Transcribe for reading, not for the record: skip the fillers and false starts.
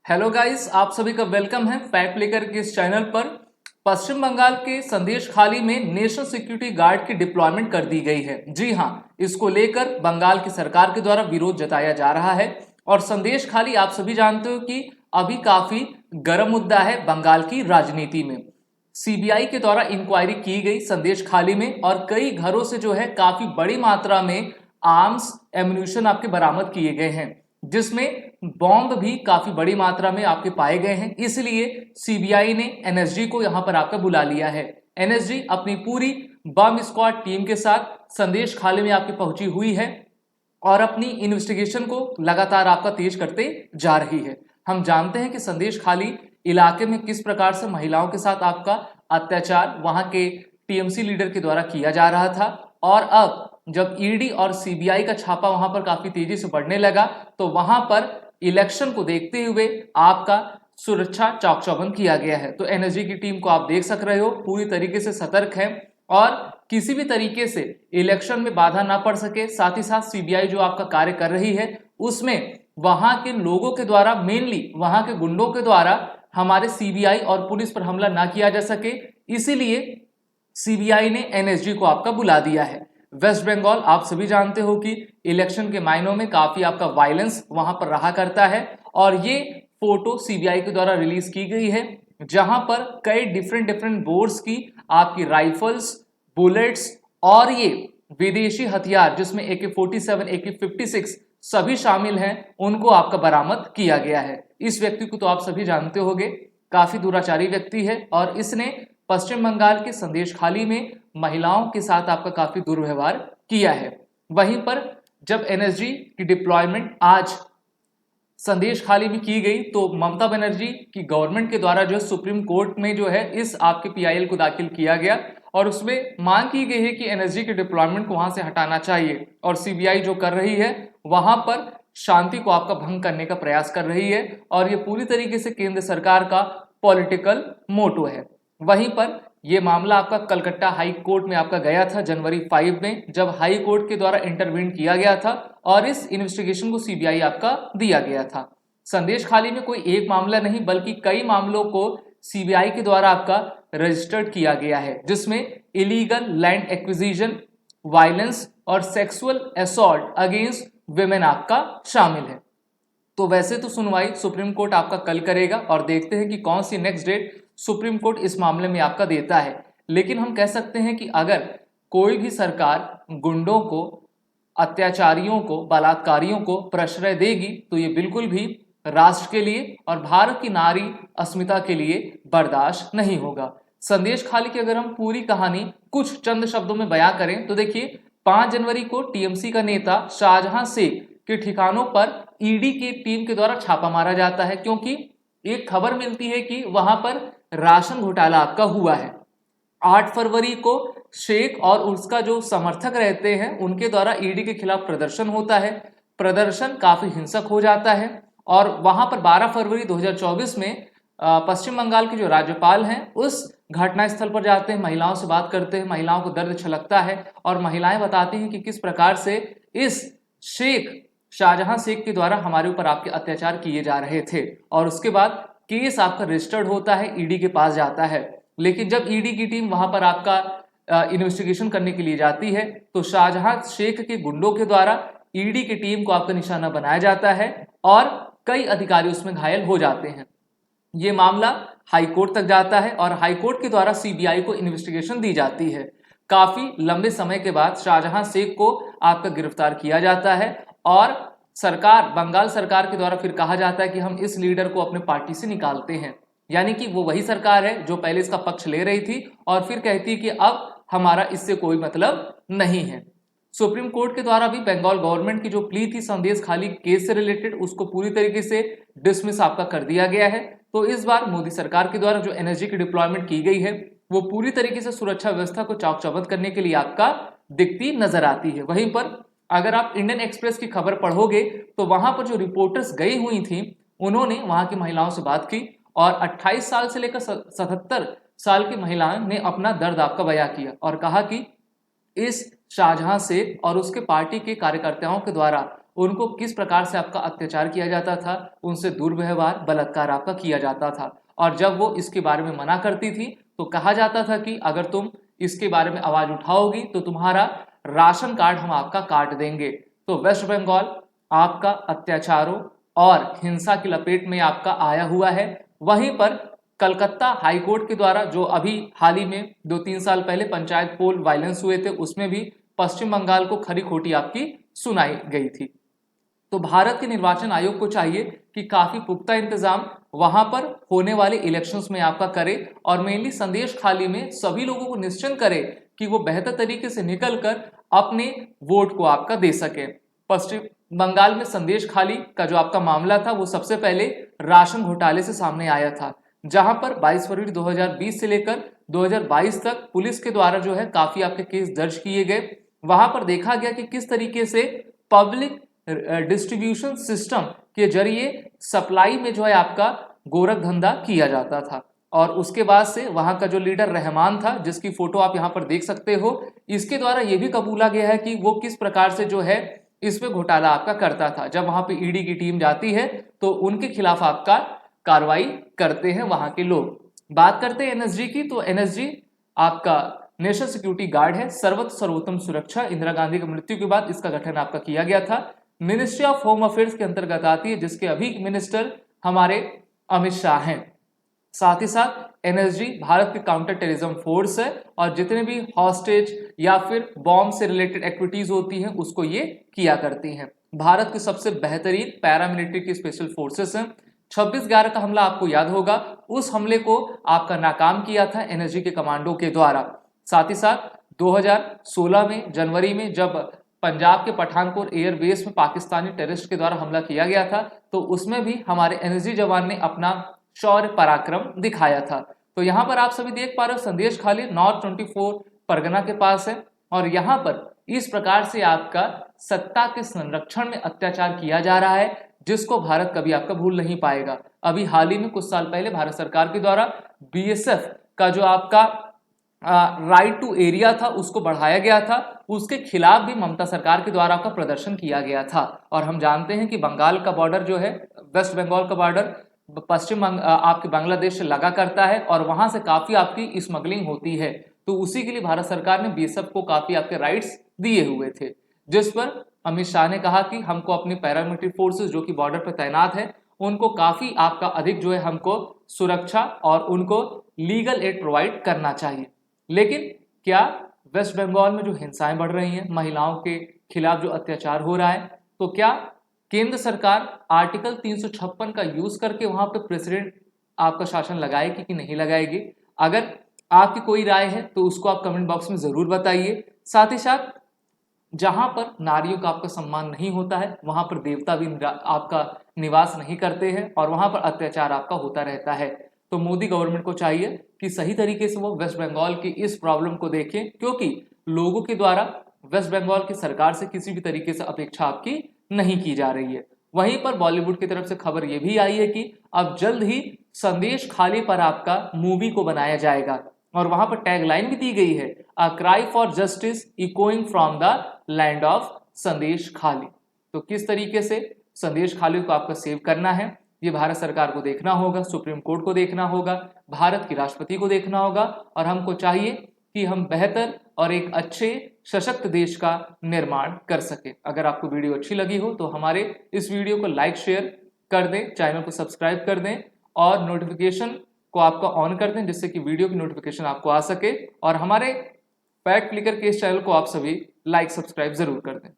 Hello guys, आप सभी का वेलकम है फैक्ट लेकर के इस चैनल पर। पश्चिम बंगाल के संदेश खाली में नेशनल सिक्योरिटी गार्ड की डिप्लॉयमेंट कर दी गई है। जी हां, इसको लेकर बंगाल की सरकार के द्वारा विरोध जताया जा रहा है। और संदेश खाली आप सभी जानते हो कि अभी काफी गर्म मुद्दा है बंगाल की राजनीति में। सीबीआई के द्वारा इंक्वायरी की गई संदेश खाली में और कई घरों से जो है काफी बड़ी मात्रा में आर्म्स एम्यूनिशन आपके बरामद किए गए हैं, जिसमें बॉम्ब भी काफी बड़ी मात्रा में आपके पाए गए हैं। इसलिए सीबीआई ने एनएसजी को यहां पर आपका बुला लिया है। एनएसजी अपनी पूरी बम स्क्वाड टीम के साथ संदेश खाली में आपकी पहुंची हुई है और अपनी इन्वेस्टिगेशन को लगातार आपका तेज करते जा रही है। हम जानते हैं कि संदेश खाली इलाके में किस प्रकार से महिलाओं के साथ आपका अत्याचार वहां के टीएमसी लीडर के द्वारा किया जा रहा था, और अब जब ईडी और सीबीआई का छापा वहां पर काफी तेजी से बढ़ने लगा तो वहां पर इलेक्शन को देखते हुए आपका सुरक्षा चौक चौबंद किया गया है। तो एनएसजी की टीम को आप देख सक रहे हो पूरी तरीके से सतर्क है और किसी भी तरीके से इलेक्शन में बाधा ना पड़ सके। साथ ही साथ सीबीआई जो आपका कार्य कर रही है उसमें वहां के लोगों के द्वारा, मेनली वहां के गुंडों के द्वारा हमारे सीबीआई और पुलिस पर हमला ना किया जा सके, इसीलिए सीबीआई ने एनएसजी को आपका बुला दिया है। वेस्ट बंगाल आप सभी जानते हो कि इलेक्शन के मायनों में काफी आपका वायलेंस वहां पर रहा करता है, और ये फोटो सीबीआई के द्वारा रिलीज की गई है जहां पर कई डिफरेंट बोर्ड्स की आपकी राइफल्स, बुलेट्स और ये विदेशी हथियार जिसमें AK-47, AK-56 सभी शामिल हैं, उनको आपका बरामद किया गया है। इस व्यक्ति को तो आप सभी जानते होंगे, काफी दुराचारी व्यक्ति है और इसने पश्चिम बंगाल के संदेश खाली में महिलाओं के साथ आपका काफी दुर्व्यवहार किया है। वहीं पर जब एनएसजी की डिप्लॉयमेंट आज संदेश खाली में की गई तो ममता बनर्जी की गवर्नमेंट के द्वारा जो सुप्रीम कोर्ट में जो है इस आपके पीआईएल को दाखिल किया गया और उसमें मांग की गई है कि एनएसजी के डिप्लॉयमेंट को वहां से हटाना चाहिए, और सीबीआई जो कर रही है वहां पर शांति को आपका भंग करने का प्रयास कर रही है और ये पूरी तरीके से केंद्र सरकार का पॉलिटिकल मोटो है। वहीं पर यह मामला आपका कलकत्ता हाई कोर्ट में आपका गया था जनवरी 5 में, जब हाई कोर्ट के द्वारा इंटरवीन किया गया था और इस इन्वेस्टिगेशन को सीबीआई आपका दिया गया था। संदेश खाली में कोई एक मामला नहीं बल्कि कई मामलों को सीबीआई के द्वारा आपका रजिस्टर्ड किया गया है, जिसमें इलीगल लैंड एक्विजिशन, वायलेंस और सेक्सुअल असॉल्ट अगेंस्ट विमेन आपका शामिल है। तो वैसे तो सुनवाई सुप्रीम कोर्ट आपका कल करेगा और देखते हैं कि कौन सी नेक्स्ट डेट सुप्रीम कोर्ट इस मामले में आपका देता है। लेकिन हम कह सकते हैं कि अगर कोई भी सरकार गुंडों को, अत्याचारियों को, बलात्कारियों को प्रश्रय देगी तो ये बिल्कुल भी राष्ट्र के लिए और भारत की नारी अस्मिता के लिए बर्दाश्त नहीं होगा। संदेश खाली की अगर हम पूरी कहानी कुछ चंद शब्दों में बयां करें तो देखिए, 5 जनवरी को टीएमसी का नेता शाहजहां शेख के ठिकानों पर ईडी की टीम के द्वारा छापा मारा जाता है, क्योंकि एक खबर मिलती है कि वहां पर राशन घोटाला आपका हुआ है। 8 फरवरी को शेख और उसका जो समर्थक रहते हैं उनके द्वारा ईडी के खिलाफ प्रदर्शन होता है। प्रदर्शन काफी हिंसक हो जाता है और वहां पर 12 फरवरी 2024 में पश्चिम बंगाल के जो राज्यपाल हैं उस घटनास्थल पर जाते हैं, महिलाओं से बात करते हैं, महिलाओं को दर्द छलकता है और महिलाएं बताती हैं कि किस प्रकार से इस शाहजहां शेख के द्वारा हमारे ऊपर आपके अत्याचार किए जा रहे थे। और उसके बाद केस आपका रजिस्टर्ड होता है, ईडी के पास जाता है। लेकिन जब ईडी की टीम वहां पर आपका इन्वेस्टिगेशन करने के लिए जाती है तो शाहजहां शेख के गुंडों के द्वारा ईडी की टीम को आपका निशाना बनाया जाता है और कई अधिकारी उसमें घायल हो जाते हैं। ये मामला हाई कोर्ट तक जाता है और हाई कोर्ट के द्वारा सीबीआई को इन्वेस्टिगेशन दी जाती है। काफी लंबे समय के बाद शाहजहां शेख को आपका गिरफ्तार किया जाता है और सरकार, बंगाल सरकार के द्वारा फिर कहा जाता है कि हम इस लीडर को अपने पार्टी से निकालते हैं। यानी कि वो वही सरकार है जो पहले इसका पक्ष ले रही थी और फिर कहती है कि अब हमारा इससे कोई मतलब नहीं है। सुप्रीम कोर्ट के द्वारा भी बंगाल गवर्नमेंट की जो प्ली थी संदेश खाली केस से रिलेटेड, उसको पूरी तरीके से डिसमिस आपका कर दिया गया है। तो इस बार मोदी सरकार के द्वारा जो एनएसजी की डिप्लॉयमेंट की गई है वो पूरी तरीके से सुरक्षा व्यवस्था को चाक चौबंद करने के लिए आपका दिखती नजर आती है। वहीं पर अगर आप इंडियन एक्सप्रेस की खबर पढ़ोगे तो वहां पर जो रिपोर्टर्स गई हुई थी उन्होंने वहां की महिलाओं से बात की और 28 साल से लेकर 77 साल की महिलाओं ने अपना दर्द आपका बयां किया और कहा कि इस शाहजहां शेख और उसके पार्टी के कार्यकर्ताओं के द्वारा उनको किस प्रकार से आपका अत्याचार किया जाता था, उनसे दुर्व्यवहार बलात्कार आपका किया जाता था। और जब वो इसके बारे में मना करती थी तो कहा जाता था कि अगर तुम इसके बारे में आवाज उठाओगी तो तुम्हारा राशन कार्ड हम आपका काट देंगे। तो वेस्ट बंगाल आपका अत्याचारों और हिंसा की लपेट में आपका आया हुआ है। वहीं पर कलकत्ता हाईकोर्ट के द्वारा जो अभी हाल ही में 2-3 साल पहले पंचायत पोल वायलेंस हुए थे, उसमें भी पश्चिम बंगाल को खरी खोटी आपकी सुनाई गई थी। तो भारत के निर्वाचन आयोग को चाहिए कि काफी पुख्ता इंतजाम वहां पर होने वाले इलेक्शंस में आपका करे और मेनली संदेश खाली में सभी लोगों को निश्चिंत करे कि वो बेहतर तरीके से निकलकर अपने वोट को आपका दे सके। पश्चिम बंगाल में संदेश खाली का जो आपका मामला था वो सबसे पहले राशन घोटाले से सामने आया था, जहां पर 22 फरवरी 2020 से लेकर 2022 तक पुलिस के द्वारा जो है काफी आपके केस दर्ज किए गए। वहां पर देखा गया कि किस तरीके से पब्लिक डिस्ट्रीब्यूशन सिस्टम के जरिए सप्लाई में जो है आपका गोरख धंधा किया जाता था। और उसके बाद से वहां का जो लीडर रहमान था, जिसकी फोटो आप यहां पर देख सकते हो, इसके द्वारा यह भी कबूला गया है कि वो किस प्रकार से जो है इसमें घोटाला आपका करता था। जब वहां पे ईडी की टीम जाती है तो उनके खिलाफ आपका कार्रवाई करते हैं वहां के लोग। बात करते हैं एनएसजी की, तो एनएसजी आपका नेशनल सिक्योरिटी गार्ड है, सर्वोत्तम सुरक्षा। इंदिरा गांधी की मृत्यु के बाद इसका गठन आपका किया गया था। मिनिस्ट्री ऑफ होम अफेयर्स के अंतर्गत आती है, जिसके अभी मिनिस्टर हमारे अमित शाह हैं। साथ ही साथ एनएसजी भारत के काउंटर टेररिज्म फोर्स है और जितने भी हॉस्टेज या फिर बॉम्ब से रिलेटेड एक्टिविटीज होती हैं उसको ये किया करती हैं। भारत की सबसे बेहतरीन पैरामिलिट्री की स्पेशल फोर्सेस हैं। 26/11 का हमला आपको याद होगा, उस हमले को आपका नाकाम किया था एनएसजी के कमांडो के द्वारा। साथ ही साथ 2016 में जनवरी में जब पंजाब के पठानकोट एयरबेस में पाकिस्तानी टेररिस्ट के द्वारा हमला किया गया था, तो उसमें भी हमारे एनएसजी जवान ने अपना शौर्य पराक्रम दिखाया था। तो यहाँ पर आप सभी देख पा रहे हो संदेश खाली नॉर्थ 24 परगना के पास है और यहाँ पर इस प्रकार से आपका सत्ता के संरक्षण में अत्याचार किया जा रहा है, जिसको भारत कभी आपका भूल नहीं पाएगा। अभी हाल ही में कुछ साल पहले भारत सरकार के द्वारा बीएसएफ का जो आपका राइट टू एरिया था उसको बढ़ाया गया था, उसके खिलाफ भी ममता सरकार के द्वारा आपका प्रदर्शन किया गया था। और हम जानते हैं कि बंगाल का बॉर्डर जो है, वेस्ट बंगाल का बॉर्डर पश्चिम आपके बांग्लादेश से लगा करता है और वहां से काफी आपकी स्मगलिंग होती है। तो उसी के लिए भारत सरकार ने बीएसएफ को काफी आपके राइट्स दिए हुए थे, जिस पर अमित शाह ने कहा कि हमको अपनी पैरामिलिट्री फोर्सेस जो कि बॉर्डर पर तैनात है उनको काफी आपका अधिक जो है हमको सुरक्षा और उनको लीगल एड प्रोवाइड करना चाहिए। लेकिन क्या वेस्ट बंगाल में जो हिंसाएं बढ़ रही हैं, महिलाओं के खिलाफ जो अत्याचार हो रहा है, तो क्या केंद्र सरकार आर्टिकल 356 का यूज करके वहां पे प्रेसिडेंट आपका शासन लगाएगी कि नहीं लगाएगी? अगर आपकी कोई राय है तो उसको आप कमेंट बॉक्स में जरूर बताइए। साथ ही साथ जहां पर नारियों का आपका सम्मान नहीं होता है वहां पर देवता भी आपका निवास नहीं करते हैं और वहां पर अत्याचार आपका होता रहता है। तो मोदी गवर्नमेंट को चाहिए कि सही तरीके से वो वेस्ट बंगाल की इस प्रॉब्लम को देखें, क्योंकि लोगों के द्वारा वेस्ट बंगाल की सरकार से किसी भी तरीके से अपेक्षा आपकी नहीं की जा रही है। वहीं पर बॉलीवुड की तरफ से खबर यह भी आई है कि अब जल्द ही संदेश खाली पर आपका मूवी को बनाया जाएगा और वहां पर टैगलाइन भी दी गई है, a cry for justice echoing from the land of संदेश खाली। तो किस तरीके से संदेश खाली को आपका सेव करना है, ये भारत सरकार को देखना होगा, सुप्रीम कोर्ट को देखना होगा, भारत की राष्ट्रपति को देखना होगा और हमको चाहिए कि हम बेहतर और एक अच्छे सशक्त देश का निर्माण कर सके। अगर आपको वीडियो अच्छी लगी हो तो हमारे इस वीडियो को लाइक शेयर कर दें, चैनल को सब्सक्राइब कर दें और नोटिफिकेशन को आपका ऑन कर दें, जिससे कि वीडियो की नोटिफिकेशन आपको आ सके। और हमारे फैक्ट क्लिकर के इस चैनल को आप सभी लाइक सब्सक्राइब जरूर कर दें।